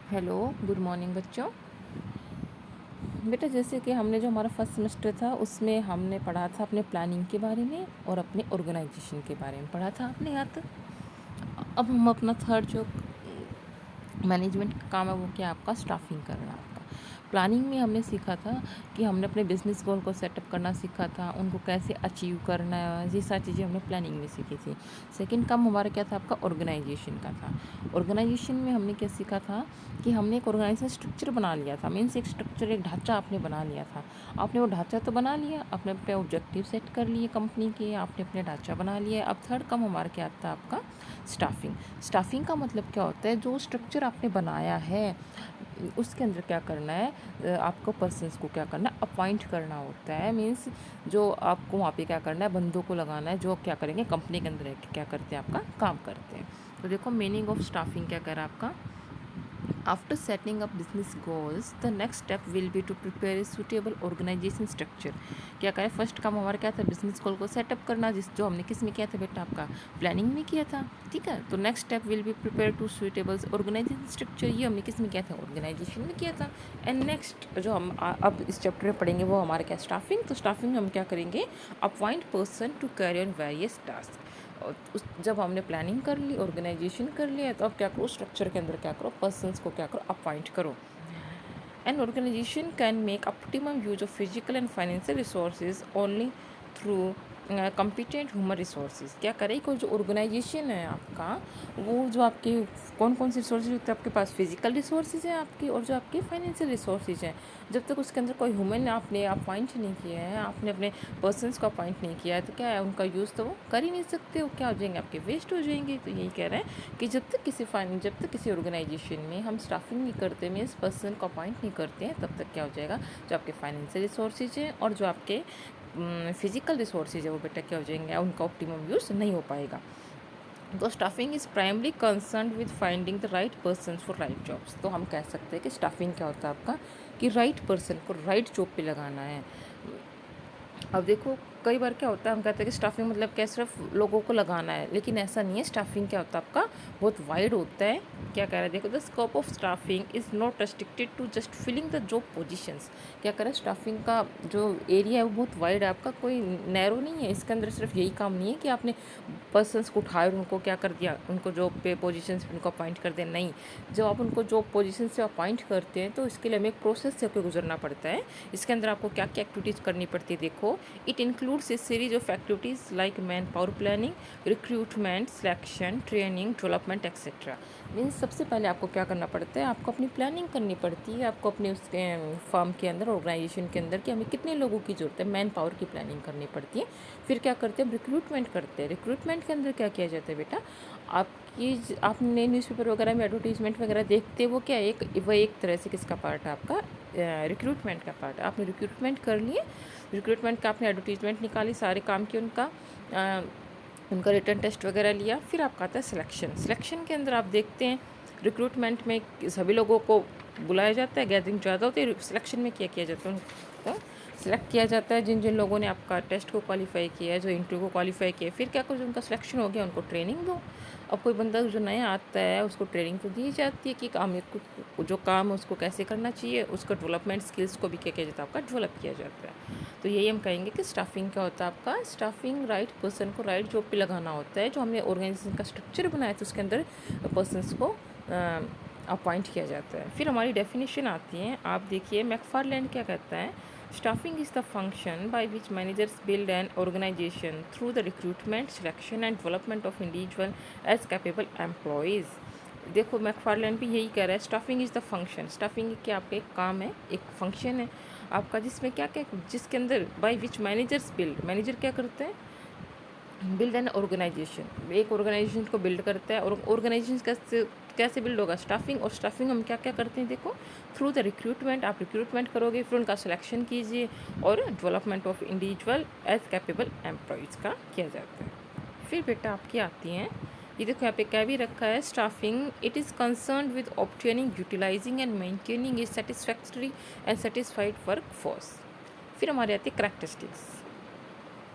Hello, good morning बच्चों। बेटा जैसे कि हमने जो हमारा फर्स्ट सेमेस्टर था उसमें हमने पढ़ा था अपने प्लानिंग के बारे में और अपने ऑर्गेनाइजेशन के बारे में पढ़ा था, आपने याद। अब हम अपना थर्ड जो मैनेजमेंट का काम है वो क्या, आपका स्टाफिंग करना। आपका प्लानिंग में हमने सीखा था कि हमने अपने बिजनेस गोल को सेटअप करना सीखा था, उनको कैसे अचीव करना है, ये सारी चीज़ें हमने प्लानिंग में सीखी थी। सेकंड काम हमारा क्या था, आपका ऑर्गेनाइजेशन का था। ऑर्गेनाइजेशन में हमने क्या सीखा था कि हमने एक ऑर्गेनाइजेशन स्ट्रक्चर बना लिया था। मीन्स एक स्ट्रक्चर, एक ढांचा आपने बना लिया था। आपने वो ढांचा तो बना लिया, आपने अपने ऑब्जेक्टिव सेट कर लिए कंपनी के, आपने अपने ढांचा बना लिया। अब थर्ड काम हमारा क्या आता है, आपका स्टाफिंग। स्टाफिंग का मतलब क्या होता है, जो स्ट्रक्चर आपने बनाया है उसके अंदर क्या करना है, आपको पर्सन्स को क्या करना है, अपॉइंट करना होता है। मीन्स जो आपको वहाँ पे क्या करना है, बंदों को लगाना है जो क्या करेंगे, कंपनी के अंदर रह के क्या करते हैं, आपका काम करते हैं। तो देखो मीनिंग ऑफ स्टाफिंग क्या कह रहा है आपका, after setting up business goals the next step will be to prepare a suitable organisation structure. क्या करें, फर्स्ट काम हमारा क्या था, बिजनेस गोल को सेटअप करना, जिस जो हमने किस में किया था बेटा, आपका प्लानिंग में किया था। ठीक है, तो next step will be prepare to suitable organisation structure, ये हमने किस में किया था, ऑर्गेनाइजेशन में किया था। एंड नेक्स्ट जो हम अब इस चैप्टर में पढ़ेंगे वो हमारा क्या, स्टाफिंग। तो स्टाफिंग में हम क्या करेंगे, appoint person to carry on various task. और उस जब हमने प्लानिंग कर ली, ऑर्गेनाइजेशन कर लिया, तो अब क्या करो, स्ट्रक्चर के अंदर क्या करो, पर्सन्स को क्या करो, अपॉइंट करो। An organization can make optimum use of physical and financial resources only through competent human resources। क्या करे, कोई जो ऑर्गेनाइजेशन है आपका, वो जो आपके कौन कौन से रिसोर्सेज होते हैं आपके पास, फिजिकल रिसोर्सेज हैं आपकी और जो आपके फाइनेंशियल रिसोर्सेज हैं। जब तक उसके अंदर कोई ह्यूमन आपने अपॉइंट नहीं किया है, आपने अपने पर्सनस को अपॉइंट नहीं किया है, तो क्या है, उनका यूज़ तो वो कर ही नहीं सकते, वो क्या हो जाएंगे, आपके वेस्ट हो जाएंगे। तो यही कह रहे हैं कि जब तक किसी ऑर्गेनाइजेशन में हम स्टाफिंग नहीं करते, मीन्स पर्सन को अपॉइंट नहीं करते हैं, तब तक क्या हो जाएगा, जो आपके फाइनेंशियल रिसोर्सेज हैं और जो आपके फिजिकल रिसोर्सेज है वो बेटा क्या हो जाएंगे, उनका ऑप्टिमम यूज़ नहीं हो पाएगा। तो staffing is primarily concern with finding the right person for right jobs. तो हम कह सकते हैं कि स्टाफिंग क्या होता है आपका, कि राइट पर्सन को राइट जॉब पे लगाना है। अब देखो, कई बार क्या होता है, हम कहते हैं कि स्टाफिंग मतलब क्या, सिर्फ लोगों को लगाना है, लेकिन ऐसा नहीं है। स्टाफिंग क्या होता है आपका, बहुत वाइड होता है। क्या कह रहा है, देखो, the scope of staffing is not restricted to just filling the job positions. क्या कह रहा है, स्टाफिंग का जो एरिया है वो बहुत वाइड है आपका, कोई नैरो नहीं है। इसके अंदर सिर्फ यही काम नहीं है कि आपने पर्सनस को उठाए और उनको क्या कर दिया, उनको जॉब पे पोजीशंस पे उनको अपॉइंट कर दिया, नहीं। जब आप उनको जॉब पोजीशन से अपॉइंट करते हैं तो इसके लिए हमें एक प्रोसेस से होकर गुजरना पड़ता है। इसके अंदर आपको क्या क्या एक्टिविटीज़ करनी पड़ती है, देखो, it includes A series of activities like man power planning, recruitment, selection, training, development etcetera. Means सबसे पहले आपको क्या करना पड़ता है, आपको अपनी प्लानिंग करनी पड़ती है, आपको अपने उसके फर्म के अंदर, ऑर्गेनाइजेशन के अंदर कि हमें कितने लोगों की ज़रूरत है, मैन पावर की प्लानिंग करनी पड़ती है। फिर क्या करते हैं, रिक्रूटमेंट करते हैं। रिक्रूटमेंट के अंदर क्या किया जाता है बेटा, आपने न्यूज़पेपर वगैरह में एडवर्टीजमेंट वगैरह देखते, वो क्या वो एक तरह से किसका पार्ट है, आपका रिक्रूटमेंट का पार्ट है। आपने रिक्रूटमेंट कर लिए, रिक्रूटमेंट का आपने एडवर्टीजमेंट निकाली, सारे काम की उनका रिटर्न टेस्ट वगैरह लिया। फिर आपका आता है सिलेक्शन। सिलेक्शन के अंदर आप देखते हैं, रिक्रूटमेंट में सभी लोगों को बुलाया जाता है, गैदरिंग ज़्यादा होती है। सिलेक्शन में क्या किया जाता है, उनको सेलेक्ट किया जाता है, जिन जिन लोगों ने आपका टेस्ट को क्वालिफाई किया है, जो इंटरव्यू को क्वालिफाई किया है। फिर क्या कुछ उनका सिलेक्शन हो गया, उनको ट्रेनिंग दो। अब कोई बंदा जो नया आता है उसको ट्रेनिंग तो दी जाती है कि काम जो काम है उसको कैसे करना चाहिए, उसका डेवलपमेंट स्किल्स को भी क्या किया जाता है, आपका डेवलप किया जाता है। तो यही हम कहेंगे कि स्टाफिंग क्या होता है आपका, स्टाफिंग राइट पर्सन को राइट जॉब पे लगाना होता है। जो हमने ऑर्गेनाइजेशन का स्ट्रक्चर बनाया था उसके अंदर पर्सनस को अपॉइंट किया जाता है। फिर हमारी डेफिनेशन आती है, आप देखिए मैकफारलैंड क्या कहता है, staffing is the function by which managers build an organisation through the recruitment, selection and development of individual as capable employees. देखो मैकफारलैंड भी यही कह रहा है, staffing is the function. Staffing क्या आपका एक काम है, एक फंक्शन है आपका, जिसमें क्या क्या, जिसके अंदर bye which managers build, manager क्या करते हैं, बिल्ड एन ऑर्गेनाइजेशन, एक ऑर्गेनाइजेशन को बिल्ड करता है। और ऑर्गेनाइजेशन कैसे कैसे बिल्ड होगा, स्टाफिंग। और स्टाफिंग हम क्या क्या करते हैं, देखो, थ्रू द रिक्रूटमेंट, आप रिक्रूटमेंट करोगे, फिर उनका सिलेक्शन कीजिए, और development of individual as capable employees का किया जाता है। फिर बेटा आपकी आती हैं, ये देखो यहाँ पे क्या भी रखा है, staffing it is concern with obtaining, utilising and maintaining a satisfactory and satisfied workforce. फिर हमारे आती है करेक्टरिस्टिक्स।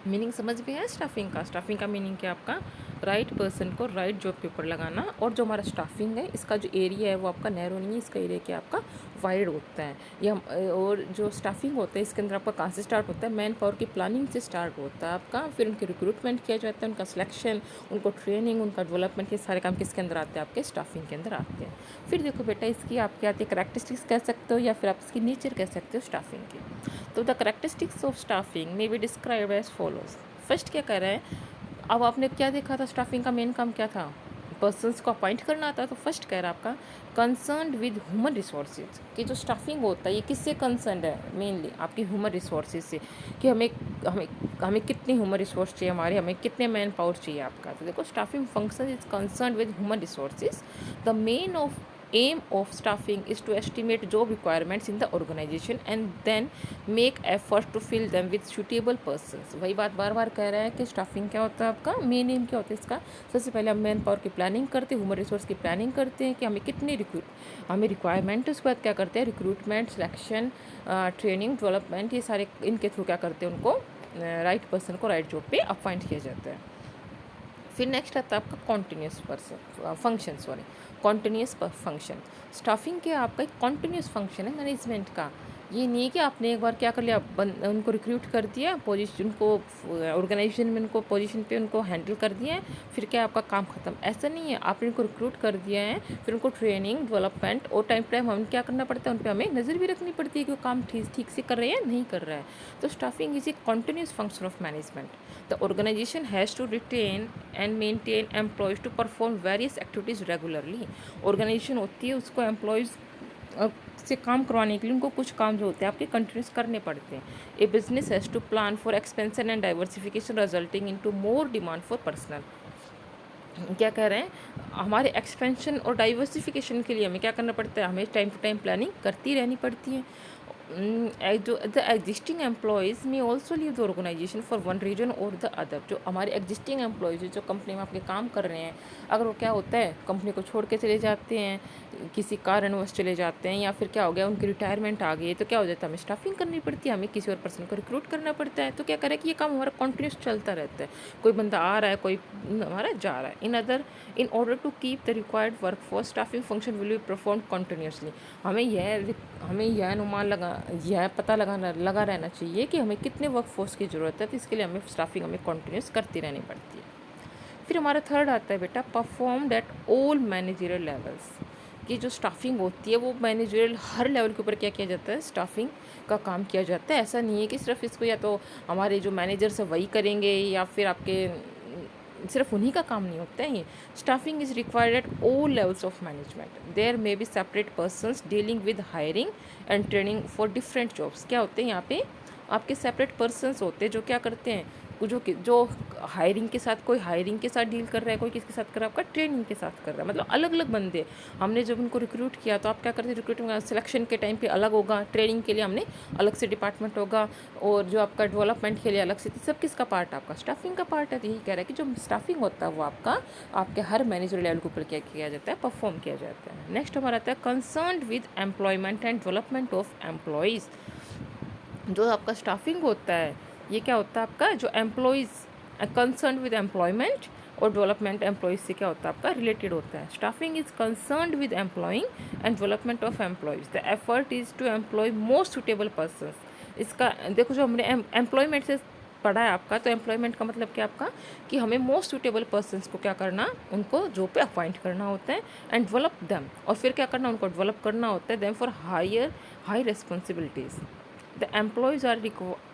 मीनिंग समझ में है स्टाफिंग का? स्टाफिंग का मीनिंग क्या आपका? राइट पर्सन को राइट जॉब पे ऊपर लगाना। और जो हमारा स्टाफिंग है इसका जो एरिया है वो आपका नैरो नहीं है, इसका एरिया क्या आपका वाइड होता है। ये हम और जो स्टाफिंग होता है इसके अंदर आपका कहाँ से स्टार्ट होता है? मैन पावर की प्लानिंग से स्टार्ट होता है आपका। फिर उनकी रिक्रूटमेंट किया जाता है, उनका सिलेक्शन, उनको ट्रेनिंग, उनका डेवलपमेंट, ये सारे काम किसके अंदर आते हैं? आपके स्टाफिंग के अंदर आते हैं। फिर देखो बेटा, इसकी आप क्या आती है? करेक्टरिस्टिक्स कह सकते हो या फिर आप इसकी नेचर कह सकते हो स्टाफिंग की। तो the characteristics of staffing may be describe as follows. First क्या कह रहे हैं? अब आपने क्या देखा था? स्टाफिंग का मेन काम क्या था? पर्सन्स को अपॉइंट करना था। तो फर्स्ट कह रहा है आपका कंसर्न विद ह्यूमन रिसोर्सेज, कि जो स्टाफिंग होता है ये किससे कंसर्न है? मेनली आपकी ह्यूमन रिसोर्सेज से, कि हमें हमें हमें कितनी ह्यूमन रिसोर्स चाहिए, हमारे हमें कितने मैन पावर चाहिए आपका। तो देखो, staffing function is concern with human resources. The main of aim of staffing is to estimate job requirements in the organization and then make effort to fill them with suitable persons। वही बात बार बार कह रहा है कि staffing क्या होता है आपका, मेन एम क्या होता है इसका? सबसे पहले हम मैन पावर की प्लानिंग करते हैं, ह्यूमन रिसोर्स की प्लानिंग करते हैं कि हमें कितनी हमें रिक्वायरमेंट है। उसके बाद क्या करते हैं? रिक्रूटमेंट, सिलेक्शन, ट्रेनिंग, डेवलपमेंट, ये सारे इनके थ्रू क्या करते हैं? उनको राइट पर्सन को राइट जॉब पे अपॉइंट किया जाता है। फिर नेक्स्ट आता है आपका continuous person function, sorry, continuous function. Staffing क्या आपका एक कॉन्टीन्यूस फंक्शन है मैनेजमेंट का। ये नहीं है कि आपने एक बार क्या कर लिया, उनको रिक्रूट कर दिया, पोजीशन को ऑर्गेनाइजेशन में उनको पोजीशन पे उनको हैंडल कर दिया है, फिर क्या आपका काम खत्म? ऐसा नहीं है। आपने उनको रिक्रूट कर दिया है, फिर उनको ट्रेनिंग, डेवलपमेंट और टाइम टाइम हमें क्या करना पड़ता है? उन पर हमें नज़र भी रखनी पड़ती है कि वो काम ठीक से कर रहे हैं नहीं कर रहा है। तो staffing is a continuous function of management. The organisation has to retain and maintain employees to perform various activities regularly. Organisation होती है, उसको एम्प्लॉयज़ से काम करवाने के लिए उनको कुछ काम जो होते हैं आपके कंटिन्यूस करने पड़ते हैं। A business has to plan for expansion and diversification resulting in to more demand for personnel. क्या कह रहे हैं? हमारे एक्सपेंशन और डाइवर्सिफिकेशन के लिए हमें क्या करना पड़ता है? हमें टाइम टू टाइम प्लानिंग करती रहनी पड़ती है। जो the existing employees may also leave the organisation for one reason or the other. जो हमारे एग्जिस्टिंग एम्प्लॉयज़ जो कंपनी में आपके काम कर रहे हैं, अगर वो क्या होता है कंपनी को छोड़ के चले जाते हैं, किसी कारणवश चले जाते हैं, या फिर क्या हो गया उनकी रिटायरमेंट आ गई, तो क्या हो जाता है? हमें स्टाफिंग करनी पड़ती है, हमें किसी और पर्सन को रिक्रूट करना पड़ता है। तो क्या करें कि ये काम हमारा कॉन्टिन्यूस चलता रहता है। कोई बंदा आ रहा है, कोई हमारा जा रहा है। In order to keep the required work for staffing function will be perform continuously. हमें यह अनुमान यह पता लगा रहना चाहिए कि हमें कितने वर्क फोर्स की ज़रूरत है। तो इसके लिए हमें स्टाफिंग हमें कॉन्टिन्यूस करती रहनी पड़ती है। फिर हमारा थर्ड आता है बेटा performed at all managerial levels. कि जो स्टाफिंग होती है वो मैनेजरियल हर लेवल के ऊपर क्या किया जाता है? स्टाफिंग का काम किया जाता है। ऐसा नहीं है कि सिर्फ इसको या तो हमारे जो मैनेजर्स है वही करेंगे, या फिर आपके सिर्फ उन्हीं का काम नहीं होता है ये। Staffing is required at all levels of management. There may be separate persons dealing with hiring and training for different jobs. क्या होते हैं यहाँ पे? आपके सेपरेट पर्सनस होते हैं जो क्या करते हैं, जो हायरिंग के साथ, कोई हायरिंग के साथ डील कर रहा है, कोई किसके साथ कर रहा है? आपका ट्रेनिंग के साथ कर रहा है। मतलब अलग अलग बंदे। हमने जब उनको रिक्रूट किया तो आप क्या करते हैं? रिक्रूटिंग सिलेक्शन के टाइम पे अलग होगा, ट्रेनिंग के लिए हमने अलग से डिपार्टमेंट होगा, और जो आपका डेवलपमेंट के लिए अलग से। सब किसका पार्ट है? आपका स्टाफिंग का पार्ट है। तो यही कह रहा है कि जो स्टाफिंग होता है वो आपके हर मैनेजर लेवल के ऊपर क्या किया जाता है? परफॉर्म किया जाता है। नेक्स्ट हमारा आता है concern with employment and development of employees. जो आपका स्टाफिंग होता है ये क्या होता है आपका? जो एम्प्लॉयज़ कंसर्न विद एम्प्लॉयमेंट और डेवलपमेंट एम्प्लॉयज़ से क्या होता है आपका? रिलेटेड होता है। Staffing is concern with employing and development of employees. The effort is to employ most suitable person. इसका देखो, जो हमने एम्प्लॉयमेंट से पढ़ा है आपका, तो एम्प्लॉयमेंट का मतलब क्या आपका? कि हमें मोस्ट सुटेबल पर्सनस को क्या करना? उनको जॉब पे अपॉइंट करना होता है एंड डेवलप देम। और फिर क्या करना? उनको डेवलप करना होता है them for high responsibilities. The employees are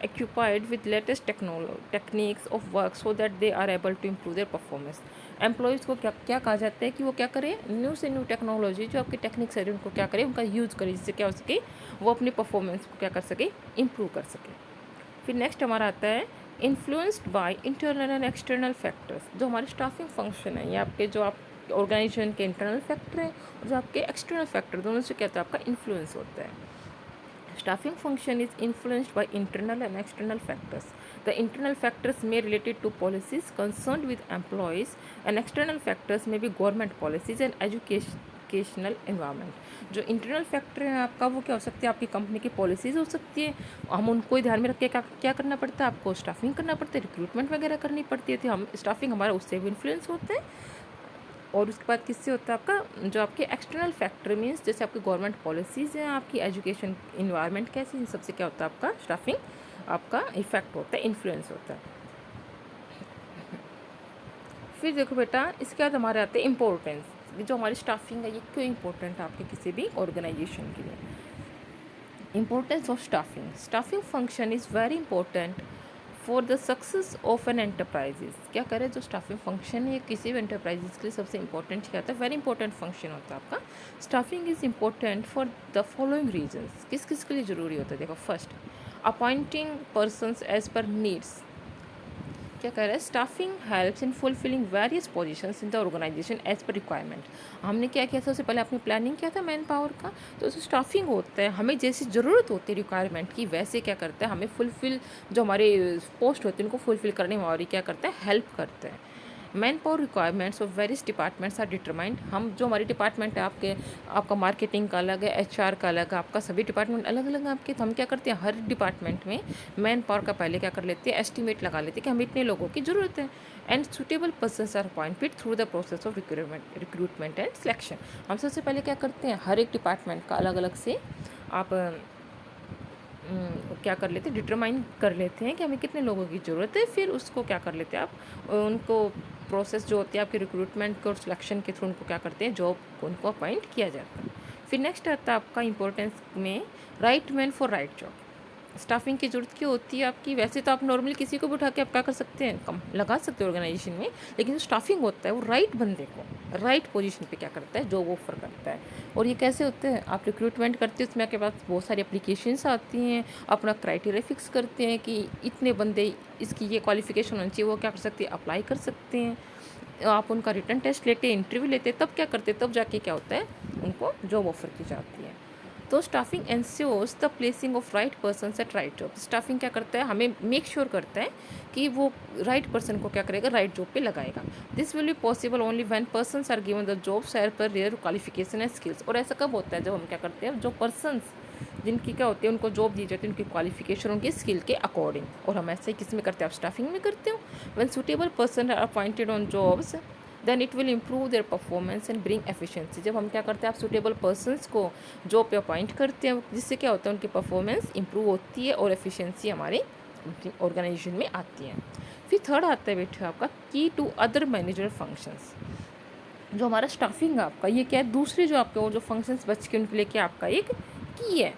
occupied with latest techniques of work so that they are able to improve their performance। Employees को क्या क्या कहा जाता है? कि वो क्या करें? न्यू से न्यू टेक्नोलॉजी जो आपकी टेक्निक्स है उनको क्या करें? उनका यूज़ करें, जिससे क्या हो सके? वो अपनी परफॉर्मेंस को क्या कर सके? इम्प्रूव कर सके। फिर नेक्स्ट हमारा आता है influenced by internal and external factors. जो हमारे स्टाफिंग फंक्शन है, ये आपके जो आप ऑर्गेनाइजेशन के इंटरनल फैक्टर हैं और जो आपके एक्सटर्नल फैक्टर, दोनों से क्या होता है? आपका इन्फ्लुएंस होता है। Staffing function is influenced by internal and external factors. The internal factors may related to policies concerned with employees, and external factors may be government policies and education. Educational environment. जो internal factor है आपका वो क्या हो सकती है, आपकी company की पॉलिसीज़ हो सकती है, हम उनको ही ध्यान में रख के क्या करना पड़ता है, आपको स्टाफिंग करना पड़ता है, रिक्रूटमेंट वगैरह करनी पड़ती है, तो हम स्टाफिंग हमारा उससे भी इन्फ्लुएंस होते हैं। और उसके बाद किससे होता है आपका, जो आपके एक्सटर्नल फैक्टर मीन्स जैसे आपकी गवर्नमेंट पॉलिसीज़ हैं, आपकी एजुकेशन इन्वायरमेंट कैसी, इन सबसे क्या होता है आपका स्टाफिंग आपका इफेक्ट होता है, इन्फ्लुएंस होता है। फिर देखो बेटा, इसके बाद हमारे आते हैं इम्पोर्टेंस, जो हमारी स्टाफिंग है ये क्यों इम्पोर्टेंट है आपके किसी भी ऑर्गेनाइजेशन के लिए। Importance of staffing, staffing function is very important for the success of an enterprises. क्या करें, जो स्टाफिंग फंक्शन है किसी भी एंटरप्राइजेज के लिए सबसे इंपॉर्टेंट क्या होता है, वेरी इंपॉर्टेंट फंक्शन होता है आपका। Staffing is important for the following reasons, किस किस के लिए ज़रूरी होता है। देखो, first, appointing persons as per needs. क्या कह रहा है, staffing helps in fulfilling various positions in the organisation as per requirement. हमने क्या किया था, उससे पहले अपनी प्लानिंग किया था मैन पावर का, तो उससे स्टाफिंग होता है, हमें जैसी ज़रूरत होती है रिक्वायरमेंट की वैसे क्या करता है, हमें फुलफिल जो हमारे पोस्ट होते हैं उनको फुलफिल करने में हमारी क्या करता है, हेल्प करता है। Manpower requirements of various departments are determined. हम जो हमारी डिपार्टमेंट है आपका मार्केटिंग का अलग है, एचआर का अलग है, आपका सभी डिपार्टमेंट अलग अलग है आपके, तो हम क्या करते हैं, हर डिपार्टमेंट में मैन पावर का पहले क्या कर लेते हैं, एस्टिमेट लगा लेते हैं कि हमें इतने लोगों की ज़रूरत है। And suitable persons are appointed through the process of recruitment and selection. हम सबसे पहले क्या करते हैं, हर एक डिपार्टमेंट का अलग अलग से आप क्या कर लेते हैं, डिटरमाइन कर लेते हैं कि हमें कितने लोगों की ज़रूरत है, फिर उसको क्या कर लेते हैं आप उनको प्रोसेस जो होती है आपके रिक्रूटमेंट और सिलेक्शन के थ्रू उनको क्या करते हैं, जॉब उनको अपॉइंट किया जाता है। फिर नेक्स्ट आता है आपका इंपॉर्टेंस में right man for right job. Staffing की ज़रूरत क्यों होती है आपकी, वैसे तो आप नॉर्मली किसी को भी उठा के आप क्या कर सकते हैं, कम लगा सकते हो ऑर्गेनाइजेशन में, लेकिन जो स्टाफिंग होता है वो राइट बंदे को राइट पोजीशन पे क्या करता है, जॉब ऑफर करता है। और ये कैसे होते हैं, आप रिक्रूटमेंट करते हैं, उसमें आपके पास बहुत सारी एप्लीकेशंस आती हैं, अपना क्राइटेरिया फिक्स करते हैं कि इतने बंदे इसकी ये क्वालिफिकेशन होनी चाहिए, वो क्या कर सकते हैं, अप्लाई कर सकते हैं। आप उनका रिटन टेस्ट लेते हैं, इंटरव्यू लेते हैं, तब क्या करते हैं, तब जाके क्या होता है, उनको जॉब ऑफर की जाती है। तो staffing ensures the placing of right person at right job. Staffing क्या करता है, हमें मेक श्योर करता है कि वो राइट पर्सन को क्या करेगा, राइट जॉब पे लगाएगा। This will be possible only when persons are given the job share per their qualification and skills. और ऐसा कब होता है, जब हम क्या करते हैं, जो पर्सन्स जिनकी क्या होती है उनको जॉब दी जाती है उनकी क्वालिफिकेशन उनकी स्किल के अकॉर्डिंग। और हम ऐसे ही किस में करते हैं, आप स्टाफिंग में करते हो। When suitable person are appointed on jobs then it will improve their performance and bring efficiency. जब हम क्या करते हैं, आप सुटेबल पर्सनस को जॉब पे अपॉइंट करते हैं, जिससे क्या होता है, उनकी परफॉर्मेंस इंप्रूव होती है और एफिशिएंसी हमारे ऑर्गेनाइजेशन में आती है। फिर थर्ड आता है बेटे आपका की टू अदर मैनेजर फंक्शंस। जो हमारा स्टाफिंग है आपका, ये क्या है, दूसरे जो आपके वो जो फंक्शंस बच के उनके लिए क्या आपका एक की है।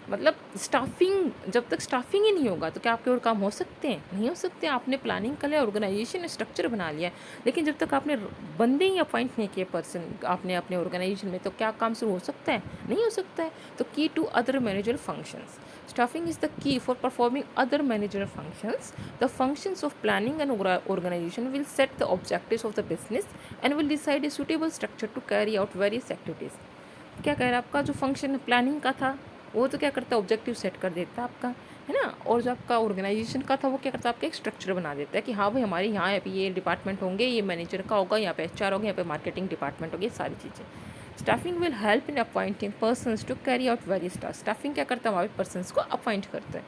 मतलब स्टाफिंग, जब तक स्टाफिंग ही नहीं होगा तो क्या आपके और काम हो सकते हैं, नहीं हो सकते। आपने प्लानिंग कर लिया, ऑर्गेनाइजेशन स्ट्रक्चर बना लिया, लेकिन जब तक आपने बंदे ही अपॉइंट नहीं किए पर्सन आपने अपने ऑर्गेनाइजेशन में, तो क्या काम शुरू हो सकता है, नहीं हो सकता है। तो key to other manager functions, staffing is the key for performing other manager functions. The functions of planning and organisation will set the objectives of the business and will decide a suitable structure to carry out various activities. क्या कह रहा है, आपका जो function planning का था वो तो क्या करता है, ऑब्जेक्टिव सेट कर देता है आपका, है ना। और जो आपका ऑर्गेनाइजेशन का था वो क्या करता है, आपका एक स्ट्रक्चर बना देता है कि हाँ भाई हमारे यहाँ अभी ये डिपार्टमेंट होंगे, ये मैनेजर का होगा, यहाँ पे एचआर होगा, यहाँ पे मार्केटिंग डिपार्टमेंट होगी, सारी चीज़ें। Staffing will help in appointing persons to carry out various task. Staffing क्या करता है, हमारे पर्सनस को अपॉइंट करता है।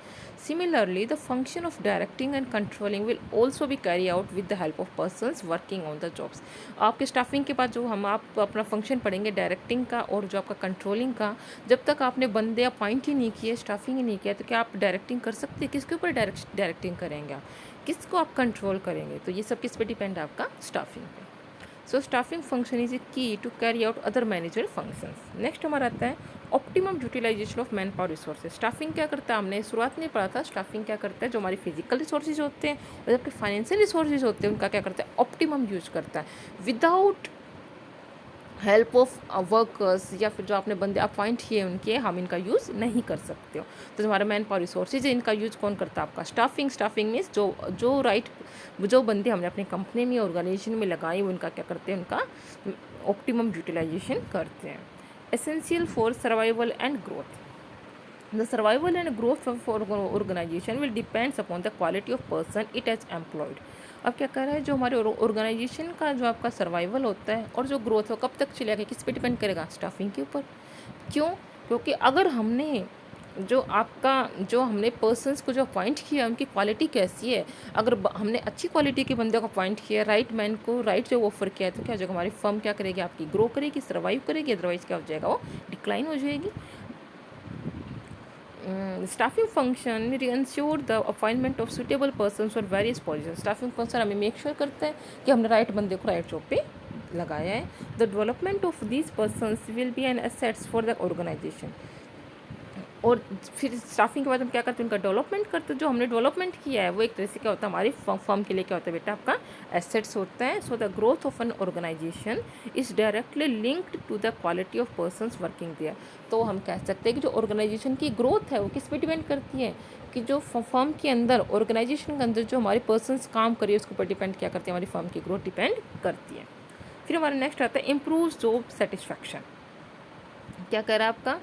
Similarly the function of directing and controlling will also be carry out with the help of persons working on the jobs. आपके staffing के बाद जो हम आप अपना फंक्शन पढ़ेंगे डायरेक्टिंग का और जो आपका कंट्रोलिंग का, जब तक आपने बंदे अपॉइंट ही नहीं किए, स्टाफिंग ही नहीं किया, तो क्या आप डायरेक्टिंग कर सकते हैं, किसके ऊपर डायरेक्टिंग करेंगे आप, किसको आप कंट्रोल करेंगे, तो ये सब किस पे डिपेंड है, आपका स्टाफिंग पे। So staffing function is a key to carry out other manager functions. Next हमारा आता है optimum utilisation of manpower resources. Staffing क्या करता है, हमने शुरुआत में पढ़ा था, स्टाफिंग क्या करता है, जो हमारे फिजिकल रिसोर्सेज होते हैं और जबकि फाइनेंशियल रिसोर्सेज होते हैं उनका क्या करता है, ऑप्टिमम यूज करता है विदाउट हेल्प ऑफ वर्कर्स, या फिर जो आपने बंदे अपॉइंट किए उनके हम इनका यूज़ नहीं कर सकते हो। तो हमारा मैन पावर रिसोर्सेज है, इनका यूज़ कौन करता है, आपका स्टाफिंग। स्टाफिंग मीन्स जो बंदे हमने अपने कंपनी में ऑर्गेनाइजेशन में लगाए वो उनका क्या करते हैं, उनका ऑप्टिमम यूटिलाइजेशन करते हैं। Essential for survival and growth. The survival and growth of organization will depends upon the quality of person it has employed. अब क्या कर रहा है, जो हमारे ऑर्गेनाइजेशन का जो आपका सर्वाइवल होता है और जो ग्रोथ हो कब तक चलेगा, किस पे डिपेंड करेगा, स्टाफिंग के ऊपर। क्यों? क्योंकि अगर हमने जो हमने पर्सन्स को जो अपॉइंट किया उनकी क्वालिटी कैसी है, अगर हमने अच्छी क्वालिटी के बंदे को अपॉइंट किया, राइट मैन को राइट जो ऑफर किया है, तो क्या हो जाएगा, हमारी फर्म क्या करेगी, आपकी ग्रो करेगी, सर्वाइव करेगी, अदरवाइज क्या हो जाएगा, वो डिक्लाइन हो जाएगी। Staffing function ensure the appointment of suitable person for various position. Staffing function हमें मेक श्योर करता है कि हमने राइट बंदे को राइट जॉब पे लगाया है। The development of these persons will be an assets for the organisation. और फिर स्टाफिंग के बाद हम क्या करते हैं, उनका डेवलपमेंट करते हैं। जो हमने डेवलपमेंट किया है वो एक तरह से क्या होता है, हमारी फर्म के लिए क्या होता है बेटा, आपका एसेट्स होता है। So the growth of an organisation is directly linked to the quality of persons working there. तो हम कह सकते हैं कि जो ऑर्गेनाइजेशन की ग्रोथ है वो किस पे डिपेंड करती है, कि जो फर्म के अंदर, ऑर्गेनाइजेशन के अंदर जो हमारे पर्सनस काम करिए उसके ऊपर डिपेंड क्या करती है, हमारी फर्म की ग्रोथ डिपेंड करती है। फिर हमारा नेक्स्ट आता है इम्प्रूव जॉब सेटिस्फैक्शन। क्या कह रहा है आपका,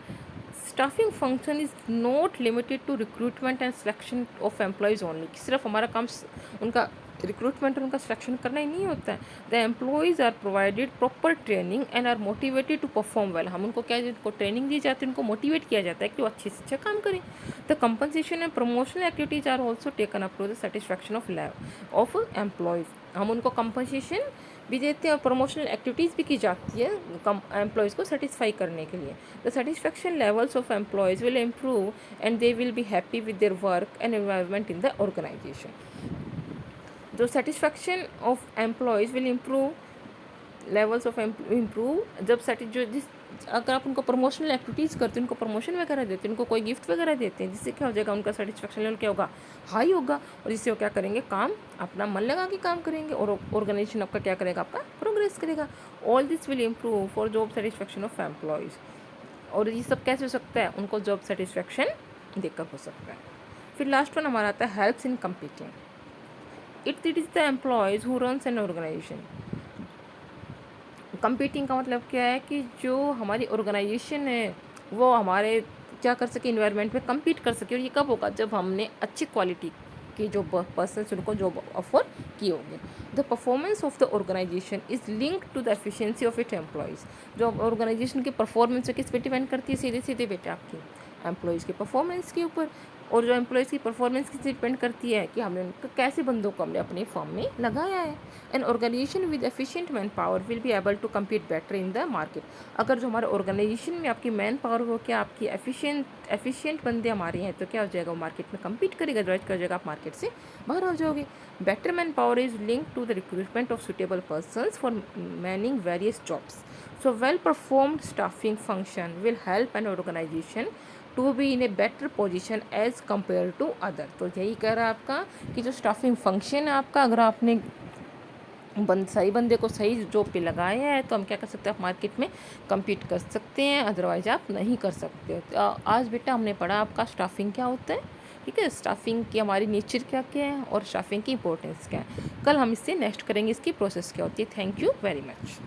staffing function is not limited to recruitment and selection of employees only. सिर्फ हमारा काम उनका रिक्रूटमेंट और उनका सिलेक्शन करना ही नहीं होता है। The employees are provided proper training and are motivated to perform well. हम उनको क्या, उनको ट्रेनिंग दी जाती है, उनको मोटिवेट किया जाता है कि वो अच्छे से अच्छा काम करें। The compensation and promotional activities are also taken up to the satisfaction of employees. हम उनको कंपनसेशन भी देते हैं और प्रमोशनल एक्टिविटीज़ भी की जाती है एम्प्लॉयज़ को सेटिस्फाई करने के लिए। The satisfaction levels of employees will improve and they will be happy with their work and environment in the organisation. जो satisfaction of employees will improve, levels of improve, जब जिस अगर आप उनको प्रमोशनल एक्टिविटीज़ करते हैं, उनको प्रमोशन वगैरह देते हैं, उनको कोई गिफ्ट वगैरह देते हैं, जिससे क्या हो जाएगा, उनका सेटिस्फैक्शन लेवल क्या होगा, हाई होगा। और जिससे वो क्या करेंगे, काम अपना मन लगा के काम करेंगे और ऑर्गेनाइजेशन आपका क्या करेगा, आपका प्रोग्रेस करेगा। All this will improve for job satisfaction of employees. और ये सब कैसे हो सकता है, उनको जॉब सेटिस्फैक्शन देकर हो सकता है। फिर लास्ट वन हमारा आता है helps in competing. It is the employees who runs an organisation. Competing का मतलब क्या है, कि जो हमारी ऑर्गेनाइजेशन है वो हमारे क्या कर सके, इन्वायरमेंट में compete कर सके। और ये कब होगा, जब हमने अच्छी क्वालिटी की जो पर्सन उनको जॉब ऑफर की होगी। The performance of the organisation is link to the efficiency of it employees. जो ऑर्गेनाइजेशन की परफॉर्मेंस किस पे डिपेंड करती है, सीधे सीधे बेटा आपकी एम्प्लॉयज़ के परफॉर्मेंस के ऊपर। और जो एम्प्लॉयज़ की परफॉर्मेंस किस डिपेंड करती है, कि हमने उनको कैसे बंदों को हमने अपनी फर्म में लगाया है। An organisation with efficient man power will be able to compete better in the market. अगर जो हमारे ऑर्गेनाइजेशन में आपकी मैन पावर हो, क्या आपकी एफिशिएंट बंदे हमारे हैं, तो क्या हो जाएगा, वो मार्केट में कम्पीट करेगा, अदरवाइज कर जाएगा, आप मार्केट से बाहर हो जाओगे। Better man power is link to the recruitment of suitable persons for manning various jobs. So well performed staffing function will help an organization to be in a better position as compared to other। तो यही कह रहा है आपका, कि जो staffing function है आपका, अगर आपने सही बंदे को सही जॉब पे लगाया है, तो हम क्या कर सकते हैं, आप मार्केट में कम्पीट कर सकते हैं, अदरवाइज आप नहीं कर सकते। तो आज बेटा हमने पढ़ा आपका स्टाफिंग क्या होता है, ठीक है, स्टाफिंग की हमारी नेचर क्या क्या है और स्टाफिंग की इंपॉर्टेंस क्या है। कल हम इससे नेक्स्ट करेंगे, इसकी प्रोसेस क्या होती है। Thank you very much.